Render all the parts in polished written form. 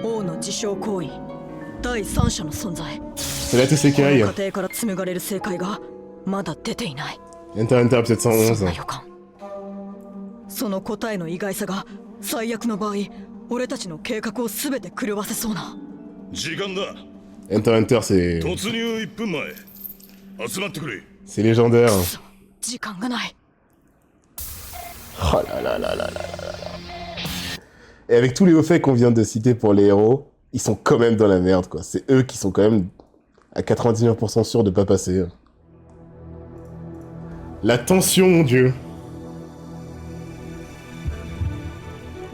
王の自傷行為第三者の存在。 C'est là tous ces この cailles. 過程から紡がれる正解がまだ出ていない。 Enter Enter そん 711. な予感。その答えの意外さが最悪の場合俺たちの計画を全て狂わせそうな。時間だ。 Enter Enter, c'est 突入1分前。集まってくれ。 c'est légendaire. 時間がない。 Oh là là là là là là là. Et avec tous les hauts faits qu'on vient de citer pour les héros, ils sont quand même dans la merde, quoi. C'est eux qui sont quand même à 99% sûrs de pas passer. La tension, mon dieu.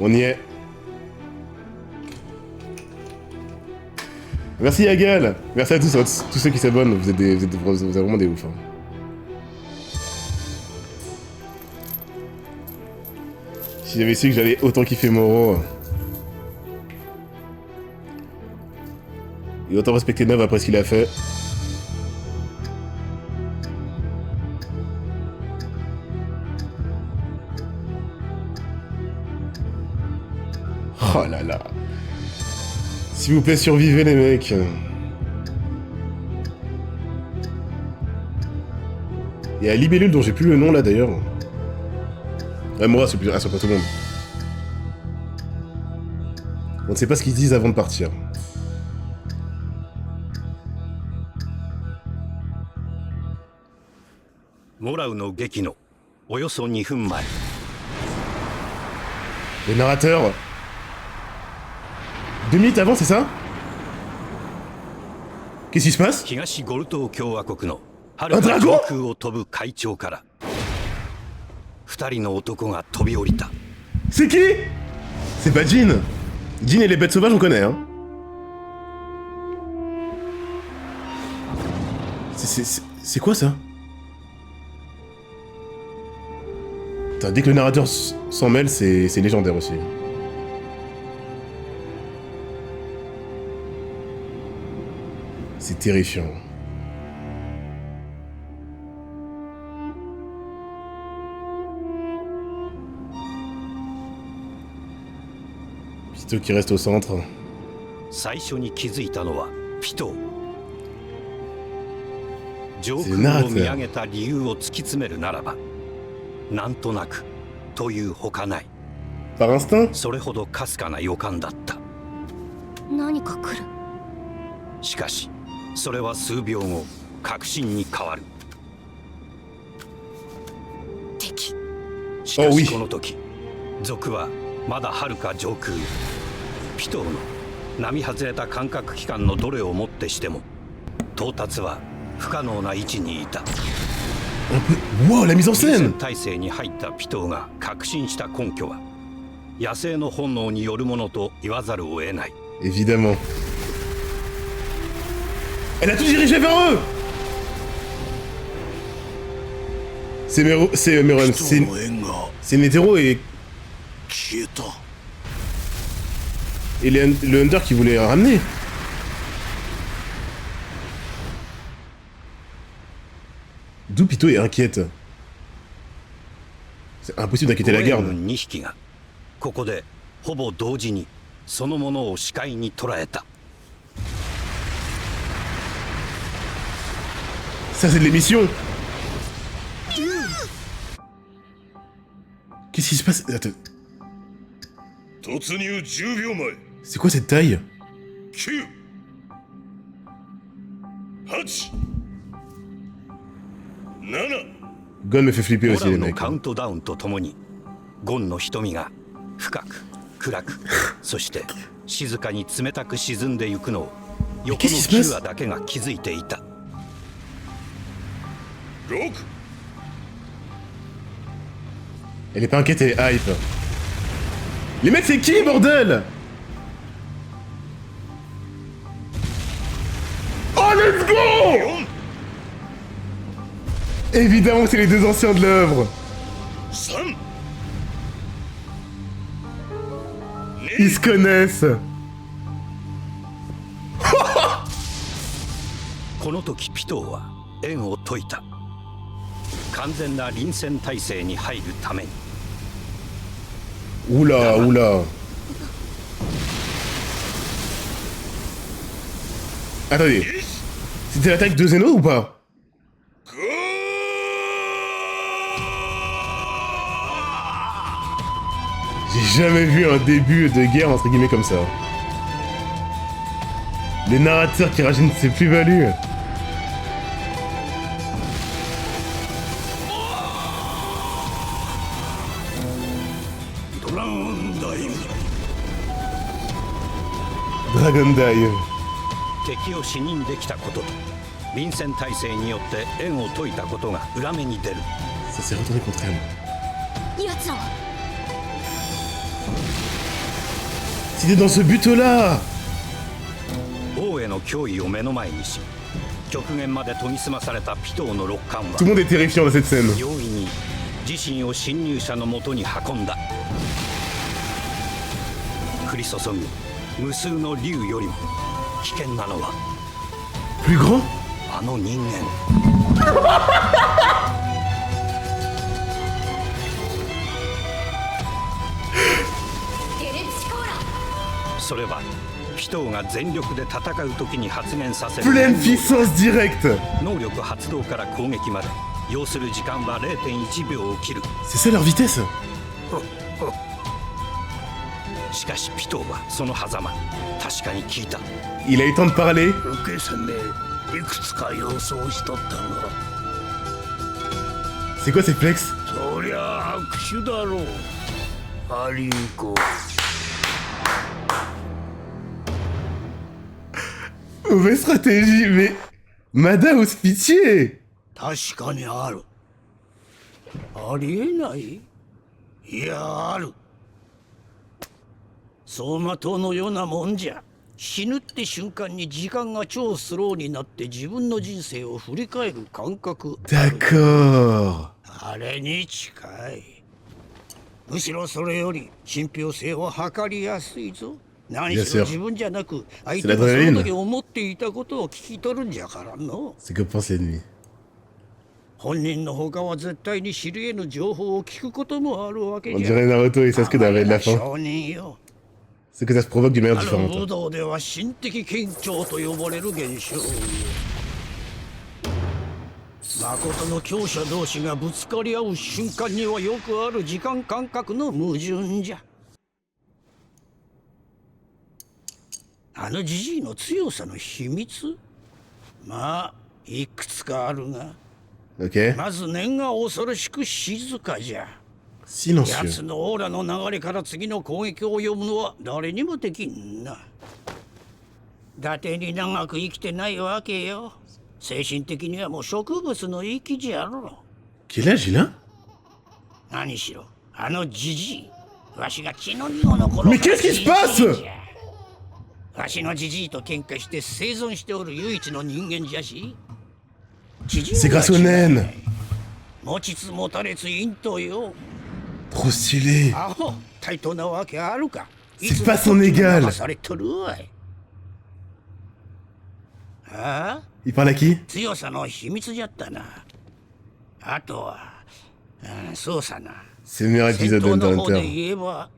On y est. Merci Yagal. Merci à tous ceux qui s'abonnent. Vous êtes vraiment des ouf. Hein. Si j'avais su que j'allais autant kiffer Moro et autant respecter Neuve après ce qu'il a fait. Oh là là. S'il vous plaît, survivez les mecs. Il y a Libellule dont j'ai plus le nom là d'ailleurs. Ouais, moi, c'est pas tout le monde. On ne sait pas ce qu'ils disent avant de partir. Le narrateur. 2 minutes avant, c'est ça? Qu'est-ce qui se passe? Un dragon? C'est qui? C'est pas Jean. Jean et les bêtes sauvages, on connaît, hein. C'est quoi ça? Putain, dès que le narrateur s'en mêle, c'est légendaire aussi. C'est terrifiant. Pito qui reste au centre. C'est le narrateur. Par instinct? 何か来る。しかしそれは数秒後確信に変わる。敵。しかしこの時族はまだ遥か上空。ピトーの並外れた感覚器官のどれをもってしても到達は不可能な位置にいた。Wow, la mise en scène! 体制に入ったピトーが確信した根拠は野生の本能によるものと言わざるを得ない。Évidemment. Elle a tout dirigé vers eux! C'est Meron, c'est Netero et le Hunter qui voulait ramener. D'où Pito est inquiète. C'est impossible d'inquiéter la garde. 2匹がここでほぼ同時にそのものを視界に捉えた。 Ça c'est de l'émission. Qu'est-ce qui se passe? Attends. C'est quoi cette taille? 9 8 7 Gon me fait flipper aussi les モラウの mecs. カウントダウンとともにゴンの瞳が深く暗くそして静かに冷たく沈んでゆくのを横のキルアだけが気づいていた。 6 Elle est pas inquiète, elle est hype. Les mecs c'est qui bordel? Oh let's go! Évidemment c'est les deux anciens de l'œuvre. 3 Ils se connaissent. この時ピトーは円を解いた。完全な臨戦態勢に入るために。 Oula, oula. Attendez. C'était l'attaque de Zeno ou pas? J'ai jamais vu un début de guerre entre guillemets comme ça. Les narrateurs qui rajoutent ses plus-values. Dragon Dive. 敵を死認できたことと臨戦態勢によって縁を解いたことが裏目に出る。 Ça s'est retourné contre elle. やつらは C'était dans ce but-là. 王への脅威を目の前にし極限まで研ぎ澄まされたピトーの六冠は Tout le monde est terrifiant dans cette scène. 容易に自身を侵入者のもとに運んだ。降り注ぐ無数の竜よりも危険なのは Plus grand? あの人間。テレツチコーラ それはピトーが全力で戦う時に発現させる Pleine puissance directe. 能力発動から攻撃まで要する時間は 0.1 秒を切る。 C'est ça leur vitesse? しかしピトーはその狭間確かに聞いた。 Il a eu le temps de parler. 受け攻めいくつか予想しとったが C'est quoi ces flex? そりゃあ握手だろう。ハリーコ Mauvaise stratégie, mais... Mada ose pitié. 確かにある。ありえない？いやある。走馬灯のようなもんじゃ。死ぬって瞬間に時間が超スローになって自分の人生を振り返る感覚。 D'accord. あれに近い。むしろそれより信憑性を測りやすいぞ。何しろ自分じゃなく相手がその時思っていたことを聞き取るんじゃからの。 C'est que pense l'ennemi. 本人の他は絶対に知り得ぬ情報を聞くこともあるわけ On じゃ。 dirait Naruto et Sasuke dans la veille de la fin. 少年よ。 C'est que ça se provoque d'une manière あの différente. 武道では心的緊張と呼ばれる現象。誠の強者同士がぶつかり合う瞬間にはよくある時間感覚の矛盾じゃ。あのジジイの強さの秘密？まあいくつかあるが、 Ok. まず念が恐ろしく静かじゃ。 Silencieux. 奴のオーラの流れから次の攻撃を読むのは誰にもできんな。伊達に長く生きてないわけよ。精神的にはもう植物の域じゃろ。 Quel âge il a? 何しろあのジジイ、わしが血の匂の頃 Mais qu'est-ce qui se passe? わしのジジイと喧嘩して生存しておる唯一の人間じゃし。ジジイは C'est grâce aux naines. 持ちつ持たれつ陰とよ。 Trop stylé. アホ、対等なわけあるか。 C'est pas son égal. されとるわい。ああ、 Il parle à qui? 強さの秘密じゃったな。あとは、そうさな。 C'est le meilleur 戦 épisode 闘 de の方で Hunter. 言えば、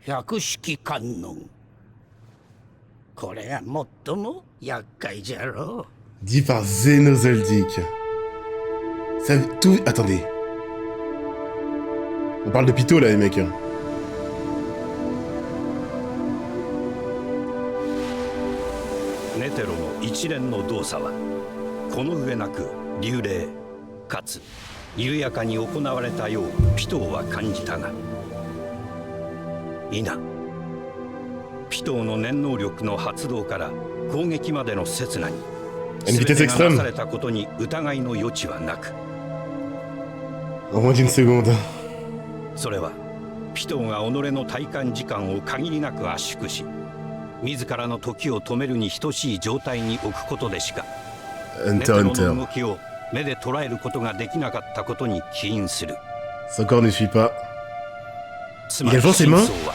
百式観音。これが最も厄介じゃろう。 Dit par Xenozoldyck. Ça tout... Attendez. On parle de Pito là les mecs. ネテロの一連の動作はこの上なく流麗かつ緩やかに行われたようピトーは感じたが、否ピトーの念能力の発動から攻撃までの刹那に Une 全 vitesse てがなさ extrême. れたことに疑いの余地はなく、 En moins d'une seconde. それはピトーが己の体感時間を限りなく圧縮し自らの時を止めるに等しい状態に置くことでしかネテ Hunter ロ Hunter. の動きを目で捉えることができなかったことに起因する。 Ce corps ne suit pas. つまり Il a 真 forcément 相は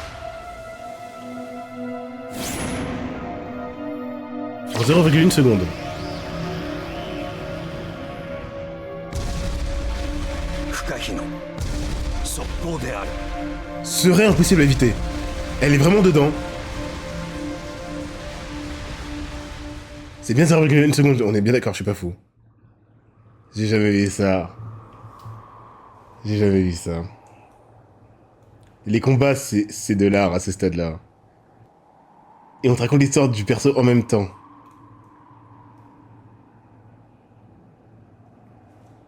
En 0,1 seconde. 不可避の速攻である。 Serait impossible à éviter. Elle est vraiment dedans. C'est bien 0,1 seconde, on est bien d'accord, je suis pas fou. J'ai jamais vu ça. J'ai jamais vu ça. Les combats, c'est de l'art à ce stade-là. Et on te raconte l'histoire du perso en même temps.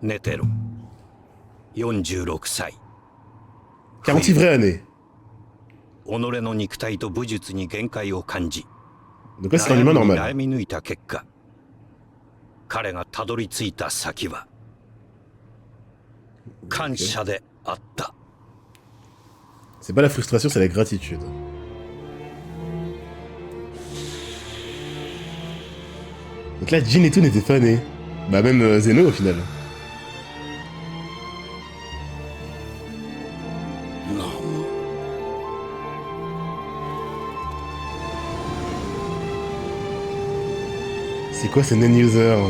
Netero. 46歳。 40 vraies années. 己の肉体と武術に限界を感じ、 Donc là, c'est un humain 悩 normal. み抜いた結果、彼がたどり着いた先は感謝であった。 C'est pas la frustration, c'est la gratitude. Donc là, Jin et tout n'étaient pas nés. Bah même Zeno au final. C'est quoi ces non-users?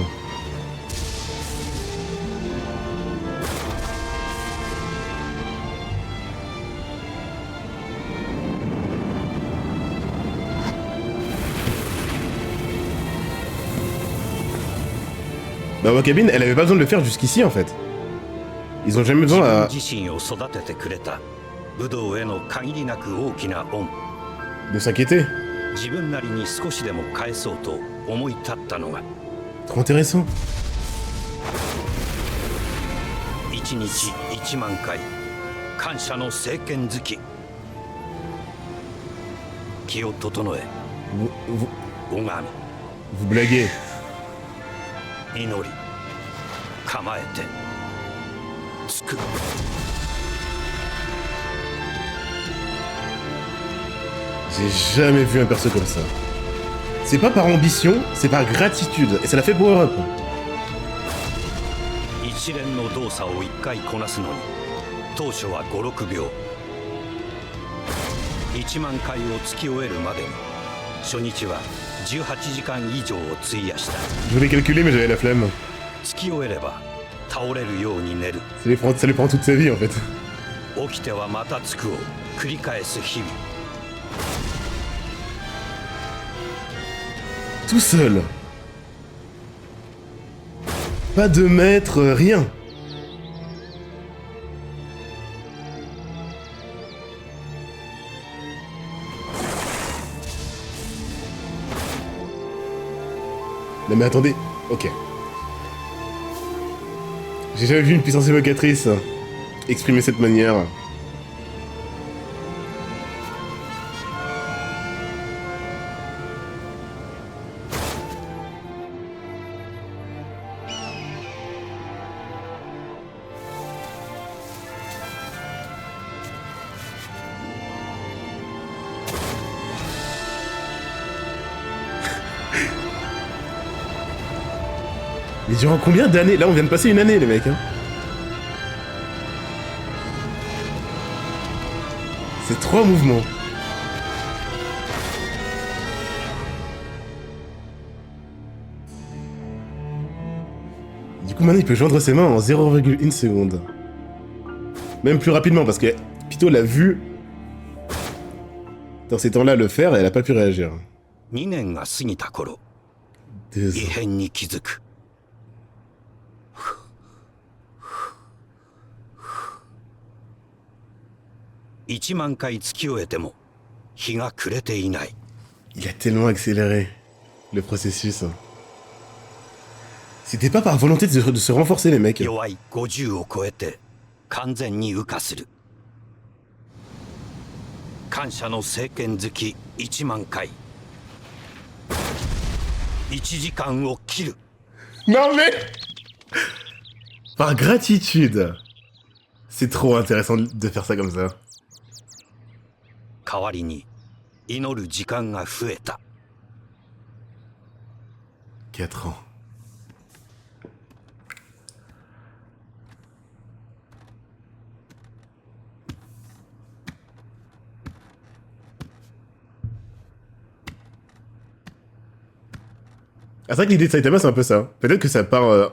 Bah Wakabine, elle avait pas besoin de le faire jusqu'ici en fait. Ils ont jamais besoin à... 自身を育ててくれた武道への限りなく大きな恩。 de s'inquiéter. 自分なりに少しでも返そうと思い立ったのが Trop intéressant. 1日1万回感謝の聖剣好き。気を整え Vous 拝 blaguez. み祈り構えてつく。 J'ai jamais vu un perso comme ça. C'est pas par ambition, c'est par gratitude. Et ça l'a fait pour Europe. 一連の動作を1回こなすのに当初は56秒。1万回を突き終えるまでに初日は18時間以上を費やした。 Je voulais calculer mais j'avais la flemme. 突き終えれば倒れるように寝る。 Ça lui prend toute sa vie en fait. 起きてはまたつくを繰り返す日々。 Tout seul. Pas de maître, rien. Non mais attendez, ok. J'ai jamais vu une puissance évocatrice exprimer cette manière. Mais durant combien d'années? Là, on vient de passer une année, les mecs. Hein. C'est 3 mouvements. Du coup, maintenant, il peut joindre ses mains en 0,1 seconde. Même plus rapidement, parce que Pito l'a vu dans ces temps-là le faire et elle a pas pu réagir. 2年が過ぎた頃、 2異 ans. 変に気づく。1万回突き終えても日が暮れていない。 Il a tellement accéléré le processus. C'était pas par volonté de se renforcer, les mecs. 弱い50を超えて完全に羽化する。感謝の聖剣好き1万回。1時間を切る。 Non mais... Par gratitude. C'est trop intéressant de faire ça comme ça. 代わりに祈る時間が増えた。 4 ans. Ah, c'est vrai que l'idée de Saitama, c'est un peu ça. Peut-être que ça part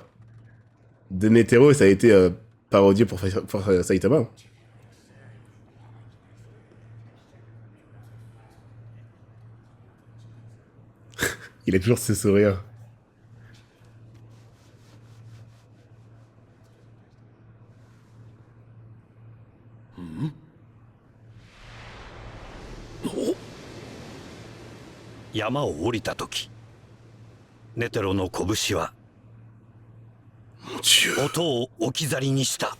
de Netero et ça a été parodié pour Saitama. Il a toujours ce sourire. 山を降りた時、ネテロの拳は音を置き去りにした。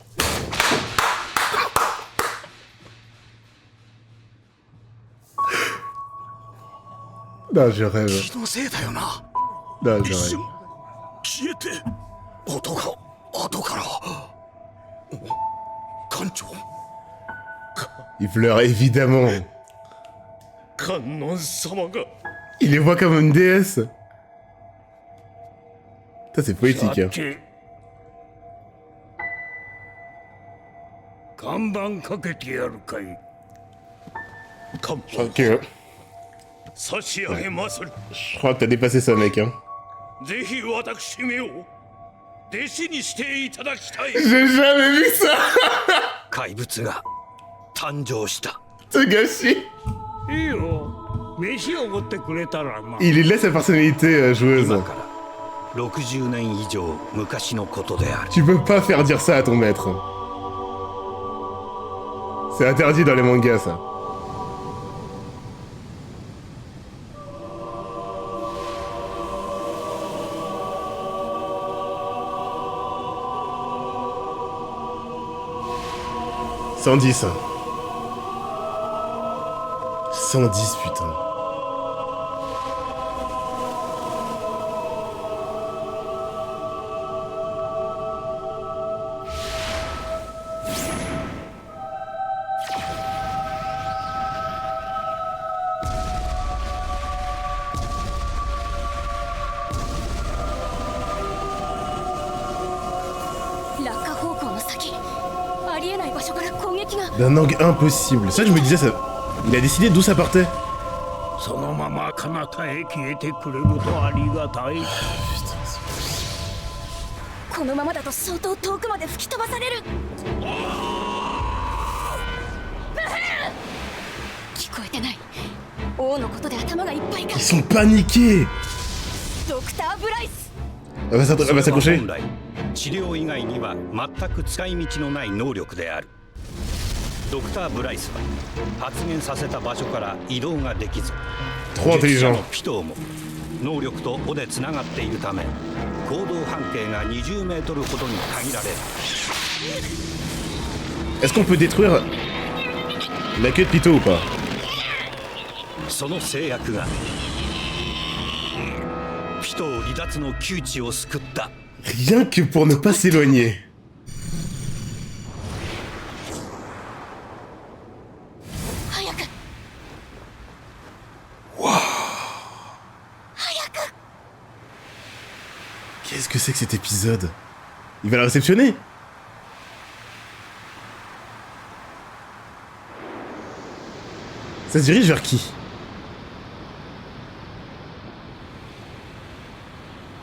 Non, je rêve. 気のせいだよな。 Non, 一 je 瞬 rêve. 消えて音が後から艦長 Il pleure évidemment. 観音様が Il les voit comme une déesse. Ça, c'est poétique. Hein. 看板かけてやるかい。看 Je crois 板 que, 差し上げまする。 je crois que t'as dépassé ça, mec. Hein. ぜひ私めを弟子にしていただきたい。 J'ai jamais vu ça. 怪物が誕生した。 Togashi. いいよ。飯を持ってくれたらな。 Il est là sa personnalité joueuse. 今から60年以上昔のことである。 Tu peux pas faire dire ça à ton maître. C'est interdit dans les mangas, ça. « 110. 110, putain. » D'un angle impossible. Ça, je me disais, ça... il a décidé d'où ça partait. そのまま彼方へ消えてくれるとありがたい。このままだと相当遠くまで吹き飛ばされる。聞こえてない。王のことで頭がいっぱいか。 Ils sont paniqués. ドクター・ブライス。 Elle va s'accrocher. 本来治療以外には全く使い道のない能力である。ドクター・ブライスは発現させた場所から移動ができず、 Trop 術者 intelligent. のピトーも能力と尾でつながっているため、行動半径が20メートルほどに限られる。 Est-ce qu'on peut détruire la queue de Pito ou pas? その制約がピトー離脱の窮地を救った。 Rien que pour ne pas s'éloigner. 早く。早く。 Qu'est-ce que c'est que cet épisode? Il va la réceptionner? Ça se dirige vers qui?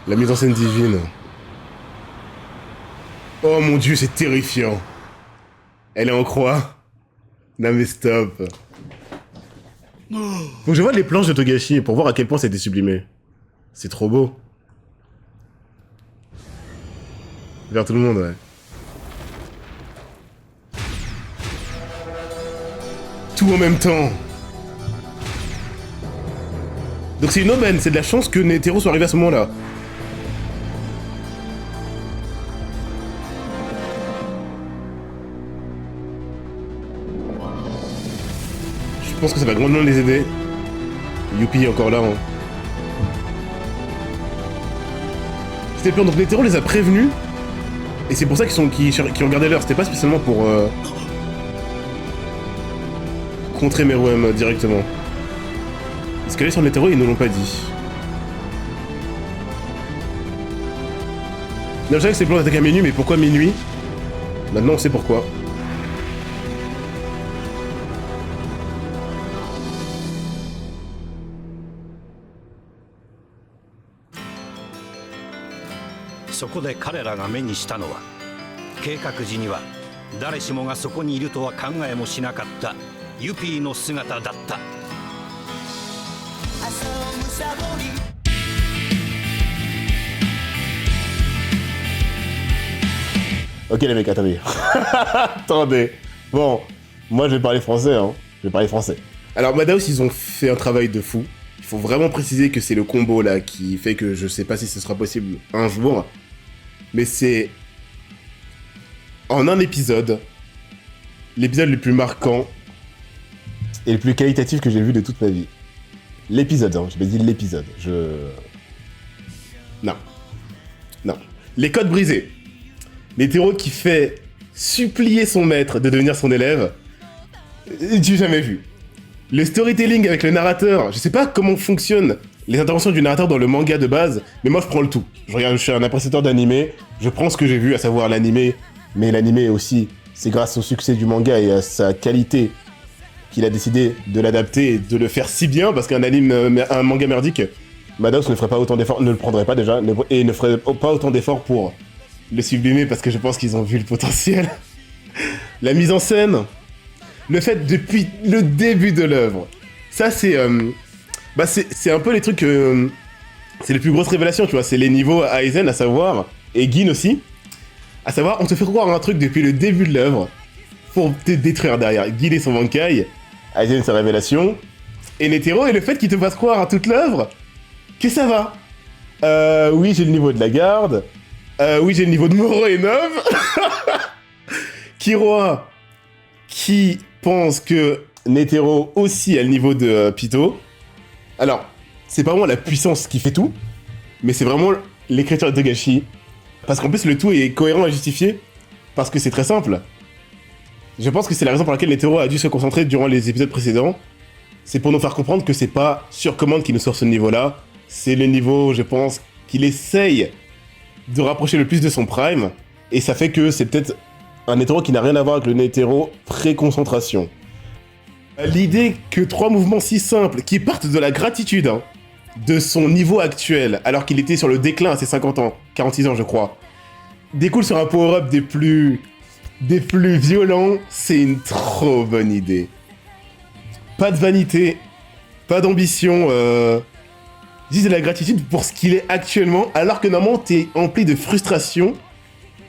La mise en scène divine. Oh mon dieu, c'est terrifiant. Elle est en croix. Non mais stop. Faut que je vois les planches de Togashi pour voir à quel point ça a été sublimé. C'est trop beau. Vers tout le monde, ouais. Tout en même temps. Donc c'est une aubaine, c'est de la chance que Netero soit arrivé à ce moment-là. Je pense que ça va grandement les aider. Youpi est encore là. Hein. C'était peur, donc Netero les a prévenus. Et c'est pour ça qu'ils ont gardé l'heure. C'était pas spécialement pour contrer Meruem directement. Parce qu'aller sur Netero, ils ne l'ont pas dit. Non, je savais que c'était pour l'attaque à minuit, mais pourquoi minuit? Maintenant on sait pourquoi.そこで彼らが目にしたのは、計画時には誰しもがそこにいるとは考えもしなかったユピーの姿だった。 Ok les mecs, attendez. Attendez. Bon, moi je vais parler français, hein. Je vais parler français. Alors Madhouse, ils ont fait un travail de fou. Il faut vraiment préciser que c'est le combo là qui fait que je sais pas si ce sera possible un jour. Mais c'est en un épisode, l'épisode le plus marquant et le plus qualitatif que j'ai vu de toute ma vie. L'épisode, hein, je vais dire l'épisode. Non. Les codes brisés. L'hétéro qui fait supplier son maître de devenir son élève. J'ai jamais vu. Le storytelling avec le narrateur, je sais pas comment fonctionnent les interventions du narrateur dans le manga de base, mais moi je prends le tout. Je suis un appréciateur d'animé, je prends ce que j'ai vu, à savoir l'animé, mais l'animé aussi, c'est grâce au succès du manga et à sa qualité qu'il a décidé de l'adapter et de le faire si bien, parce qu'un un manga merdique, Madhouse ne ferait pas autant d'efforts, ne le prendrait pas déjà, et ne ferait pas autant d'efforts pour le sublimer, parce que je pense qu'ils ont vu le potentiel. La mise en scène, le fait depuis le début de l'œuvre, ça c'est un peu les trucs, c'est les plus grosses révélations, tu vois, c'est les niveaux Aizen à savoir, et Gin aussi, à savoir, on te fait croire un truc depuis le début de l'œuvre, pour te détruire derrière. Gin et son Bankai, Aizen sa révélation, et Netero, et le fait qu'il te fasse croire à toute l'œuvre que ça va. Oui, j'ai le niveau de la garde, oui, j'ai le niveau de Moro et Nov, Kiroa, qui pense que Netero aussi a le niveau de Pito. Alors, c'est pas vraiment la puissance qui fait tout, mais c'est vraiment l'écriture de Togashi. Parce qu'en plus, le tout est cohérent et justifié, parce que c'est très simple. Je pense que c'est la raison pour laquelle Netero a dû se concentrer durant les épisodes précédents. C'est pour nous faire comprendre que c'est pas sur commande qu'il nous sort ce niveau-là. C'est le niveau, je pense, qu'il essaye de rapprocher le plus de son prime. Et ça fait que c'est peut-être un Netero qui n'a rien à voir avec le Netero pré-concentration. L'idée que 3 mouvements si simples, qui partent de la gratitude, hein, de son niveau actuel, alors qu'il était sur le déclin à ses 50 ans, 46 ans je crois, découle sur un power-up des plus violents, c'est une trop bonne idée. Pas de vanité, pas d'ambition, juste de la gratitude pour ce qu'il est actuellement, alors que normalement t'es empli de frustration,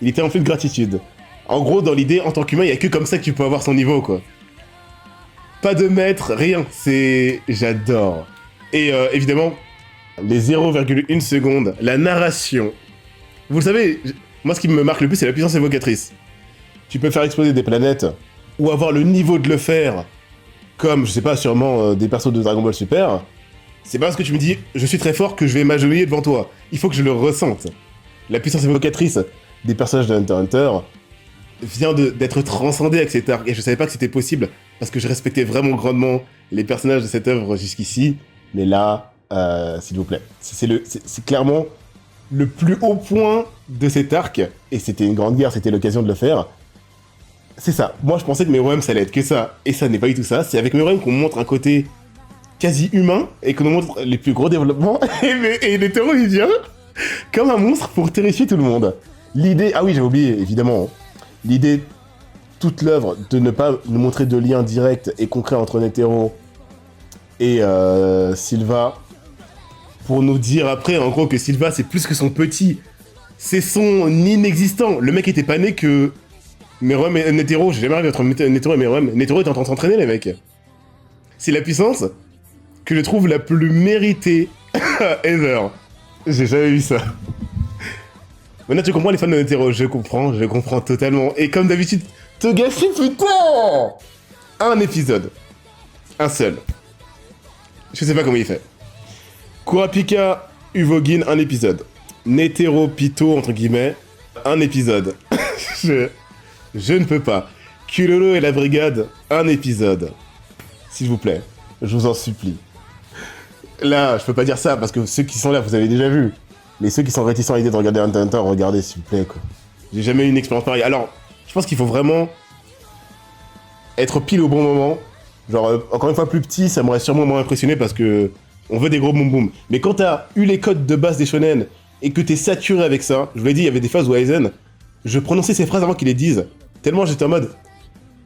il était empli de gratitude. En gros, dans l'idée, en tant qu'humain, il y a que comme ça que tu peux avoir son niveau, quoi. Pas de maître, rien, c'est... J'adore. Et évidemment, les 0,1 secondes, la narration. Vous le savez, moi ce qui me marque le plus, c'est la puissance évocatrice. Tu peux faire exploser des planètes, ou avoir le niveau de le faire, comme, je sais pas, sûrement des persos de Dragon Ball Super. C'est pas parce que tu me dis, je suis très fort que je vais m'agenouiller devant toi. Il faut que je le ressente. La puissance évocatrice des personnages de Hunter x Hunter vient d'être transcendée avec cet arc, et je savais pas que c'était possible, parce que je respectais vraiment grandement les personnages de cette œuvre jusqu'ici, mais là, s'il vous plaît, c'est clairement le plus haut point de cet arc, et c'était une grande guerre, c'était l'occasion de le faire. C'est ça, moi je pensais que Meruem ça allait être que ça, et ça n'est pas du tout ça, c'est avec Meruem qu'on montre un côté quasi humain, et qu'on nous montre les plus gros développements, et Netero il vient comme un monstre pour terrifier tout le monde. L'idée, ah oui j'avais oublié, évidemment, l'idée, toute l'œuvre, de ne pas nous montrer de lien direct et concret entre Netero et Silva, pour nous dire après, en gros, que Silva, c'est plus que son petit, c'est son inexistant. Le mec était pas né que Meruem et Netero, j'ai jamais arrivé entre Netero et Meruem. Netero est en train de s'entraîner, les mecs. C'est la puissance que je trouve la plus méritée ever. J'ai jamais vu ça. Maintenant, tu comprends les fans de Netero, je comprends totalement. Et comme d'habitude, Togashi, putain! Un épisode. Un seul. Je sais pas comment il fait. Kurapika, Uvogin, un épisode. Netero, Pito, entre guillemets, un épisode. je ne peux pas. Kulolo et la brigade, un épisode. S'il vous plaît, je vous en supplie. Là, je peux pas dire ça, parce que ceux qui sont là, vous avez déjà vu. Mais ceux qui sont réticents à l'idée de regarder Hunter x Hunter, regardez s'il vous plaît, quoi. J'ai jamais eu une expérience pareille. Alors, je pense qu'il faut vraiment être pile au bon moment. Genre, encore une fois, plus petit, ça m'aurait sûrement moins impressionné parce que on veut des gros boum boum. Mais quand t'as eu les codes de base des shonen et que t'es saturé avec ça, je vous l'ai dit, il y avait des phases où Aizen, je prononçais ces phrases avant qu'ils les disent. Tellement j'étais en mode,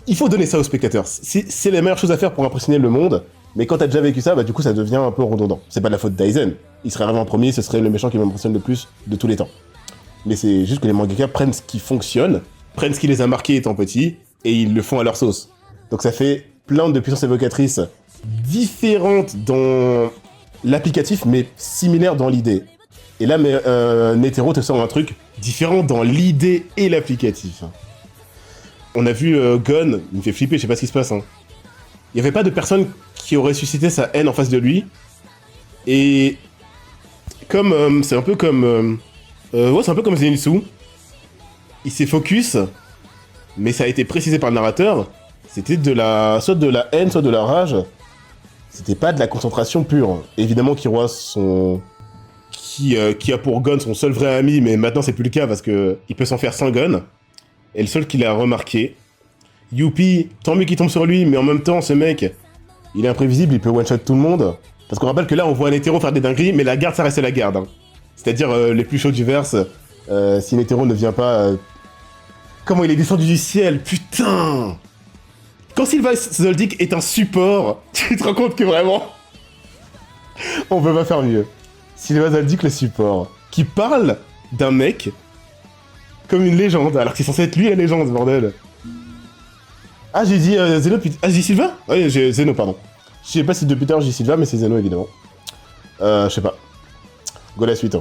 il faut donner ça aux spectateurs. C'est la meilleure chose à faire pour impressionner le monde. Mais quand t'as déjà vécu ça, bah du coup ça devient un peu redondant. C'est pas de la faute d'Aizen. Il serait arrivé en premier, ce serait le méchant qui m'impressionne le plus de tous les temps. Mais c'est juste que les mangaka prennent ce qui fonctionne, prennent ce qui les a marqués étant petits, et ils le font à leur sauce. Donc ça fait plein de puissances évocatrices différentes dans l'applicatif, mais similaire dans l'idée. Et là, Netero te sort un truc différent dans l'idée et l'applicatif. On a vu Gon, il me fait flipper, je sais pas ce qui se passe. Hein. Il n'y avait pas de personne qui aurait suscité sa haine en face de lui. Et comme c'est un peu comme c'est un peu comme Zenitsu. Il s'est focus, mais ça a été précisé par le narrateur. C'était soit de la haine, soit de la rage. C'était pas de la concentration pure. Évidemment, Killua qui a pour Gon son seul vrai ami, mais maintenant c'est plus le cas parce que il peut s'en faire sans Gon. Et le seul qu'il a remarqué. Youpi, tant mieux qu'il tombe sur lui, mais en même temps, ce mec, il est imprévisible, il peut one-shot tout le monde. Parce qu'on rappelle que là, on voit un hétéro faire des dingueries, mais la garde, ça reste la garde. Hein. C'est-à-dire les plus chauds du verse, si un hétéro ne vient pas... Comment il est descendu du ciel, putain! Quand Sylvain Zoldyck est un support, tu te rends compte que vraiment... on peut pas faire mieux. Sylvain Zoldyck, le support, qui parle d'un mec comme une légende, alors que c'est censé être lui la légende, bordel. Ah, j'ai dit Zeno, ah, j'ai dit Sylvain? Oui, j'ai Zeno, pardon. Je sais pas si depuis tard j'ai dit Sylvain, mais c'est Zeno, évidemment. Je sais pas. Go la suite.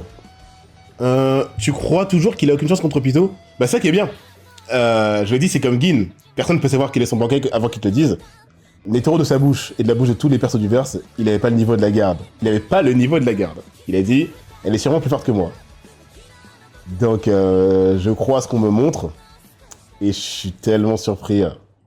Hein. Tu crois toujours qu'il a aucune chance contre Pito? Bah ça qui est bien. Je l'ai dit, c'est comme Gin. Personne ne peut savoir qu'il est son banquet avant qu'il te le dise. Netero de sa bouche et de la bouche de tous les persos du verse, il avait pas le niveau de la garde. Il avait pas le niveau de la garde. Il a dit, elle est sûrement plus forte que moi. Donc je crois à ce qu'on me montre. Et je suis tellement surpris.